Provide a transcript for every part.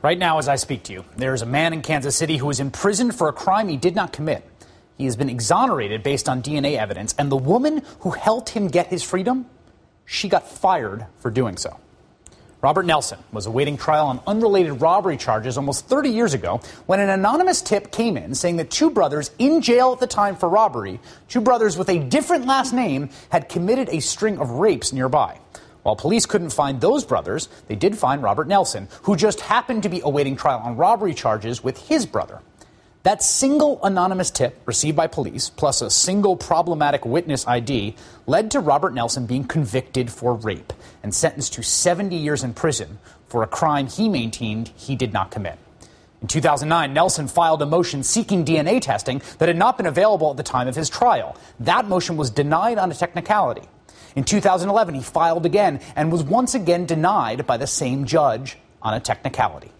Right now, as I speak to you, there is a man in Kansas City who is imprisoned for a crime he did not commit. He has been exonerated based on DNA evidence, and the woman who helped him get his freedom, she got fired for doing so. Robert Nelson was awaiting trial on unrelated robbery charges almost 30 years ago when an anonymous tip came in saying that two brothers in jail at the time for robbery, two brothers with a different last name, had committed a string of rapes nearby. While police couldn't find those brothers, they did find Robert Nelson, who just happened to be awaiting trial on robbery charges with his brother. That single anonymous tip received by police, plus a single problematic witness ID, led to Robert Nelson being convicted for rape and sentenced to 70 years in prison for a crime he maintained he did not commit. In 2009, Nelson filed a motion seeking DNA testing that had not been available at the time of his trial. That motion was denied on a technicality. In 2011, he filed again and was once again denied by the same judge on a technicality.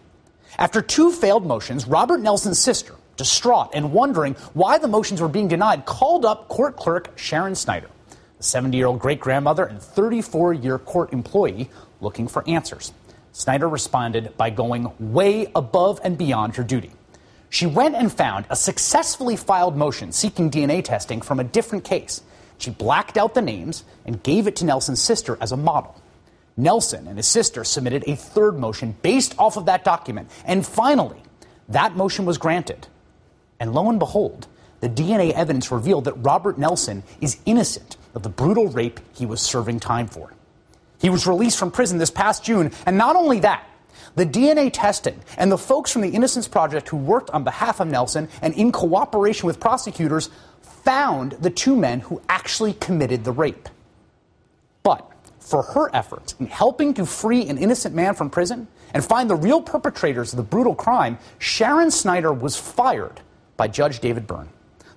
After two failed motions, Robert Nelson's sister, distraught and wondering why the motions were being denied, called up court clerk Sharon Snyder, a 70-year-old great-grandmother and 34-year court employee looking for answers. Snyder responded by going way above and beyond her duty. She went and found a successfully filed motion seeking DNA testing from a different case. She blacked out the names and gave it to Nelson's sister as a model. Nelson and his sister submitted a third motion based off of that document. And finally, that motion was granted. And lo and behold, the DNA evidence revealed that Robert Nelson is innocent of the brutal rape he was serving time for. He was released from prison this past June, and not only that, the DNA testing and the folks from the Innocence Project who worked on behalf of Nelson and in cooperation with prosecutors found the two men who actually committed the rape. But for her efforts in helping to free an innocent man from prison and find the real perpetrators of the brutal crime, Sharon Snyder was fired by Judge David Byrn,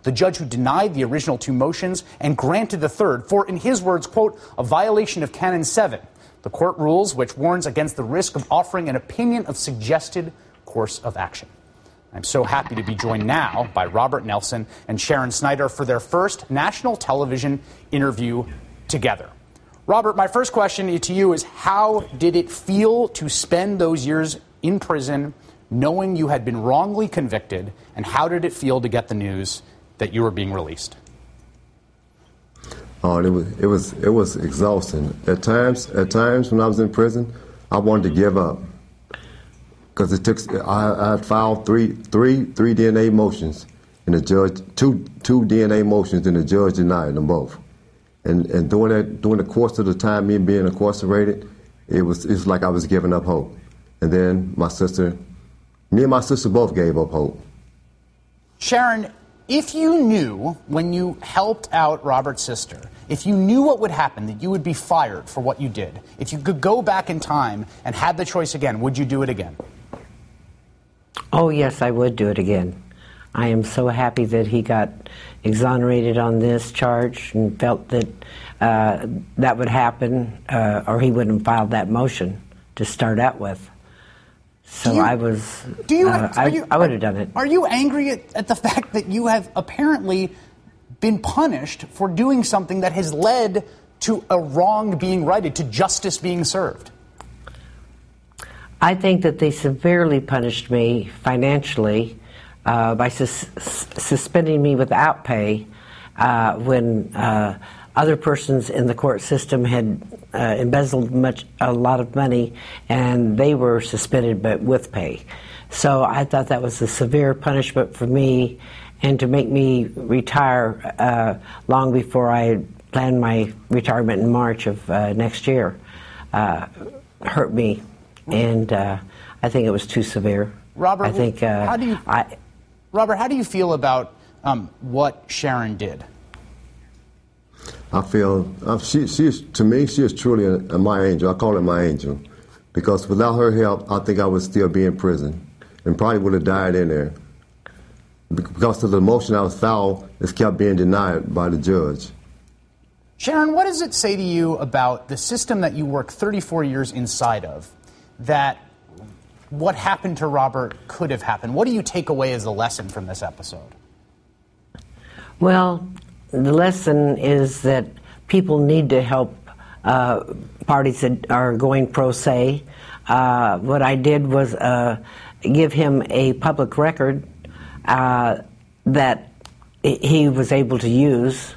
the judge who denied the original two motions and granted the third for, in his words, quote, a violation of Canon 7, the court rules which warns against the risk of offering an opinion of suggested course of action. I'm so happy to be joined now by Robert Nelson and Sharon Snyder for their first national television interview together. Robert, my first question to you is, how did it feel to spend those years in prison knowing you had been wrongly convicted, and how did it feel to get the news that you were being released? Oh, it was exhausting. At times when I was in prison, I wanted to give up because I had filed three DNA motions, and the judge two DNA motions, and the judge denied them both. And during the course of the time me being incarcerated, it's like I was giving up hope. And then me and my sister both gave up hope. Sharon, if you knew when you helped out Robert's sister, if you knew what would happen, that you would be fired for what you did, if you could go back in time and had the choice again, would you do it again? Oh, yes, I would do it again. I am so happy that he got exonerated on this charge and felt that that would happen, or he wouldn't have filed that motion to start out with. So I would have done it. Are you angry at the fact that you have apparently been punished for doing something that has led to a wrong being righted, to justice being served? I think that they severely punished me financially by suspending me without pay when other persons in the court system had embezzled a lot of money, and they were suspended but with pay. So I thought that was a severe punishment for me, and to make me retire long before I planned my retirement in March of next year hurt me, and I think it was too severe. Robert, I think, Robert, how do you feel about what Sharon did? I feel to me she is truly my angel. I call her my angel because without her help, I think I would still be in prison and probably would have died in there because of the motion I was filed. It's kept being denied by the judge. Sharon, what does it say to you about the system that you worked 34 years inside of, that what happened to Robert could have happened? What do you take away as a lesson from this episode? Well, the lesson is that people need to help parties that are going pro se. What I did was give him a public record that he was able to use,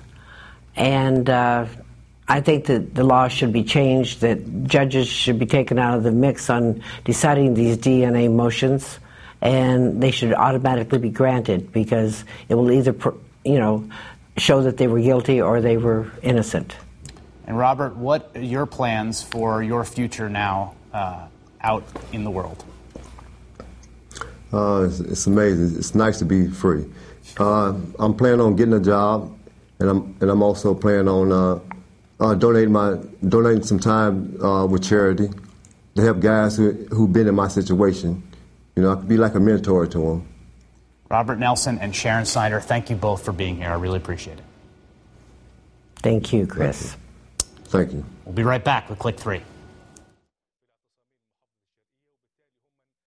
and I think that the law should be changed, that judges should be taken out of the mix on deciding these DNA motions, and they should automatically be granted because it will either, show that they were guilty or they were innocent. And Robert, what are your plans for your future now out in the world? It's amazing. It's nice to be free. I'm planning on getting a job, and I'm also planning on donating some time with charity to help guys who've been in my situation. I could be like a mentor to them. Robert Nelson and Sharon Snyder, thank you both for being here. I really appreciate it. Thank you, Chris. Thank you. We'll be right back with Click 3.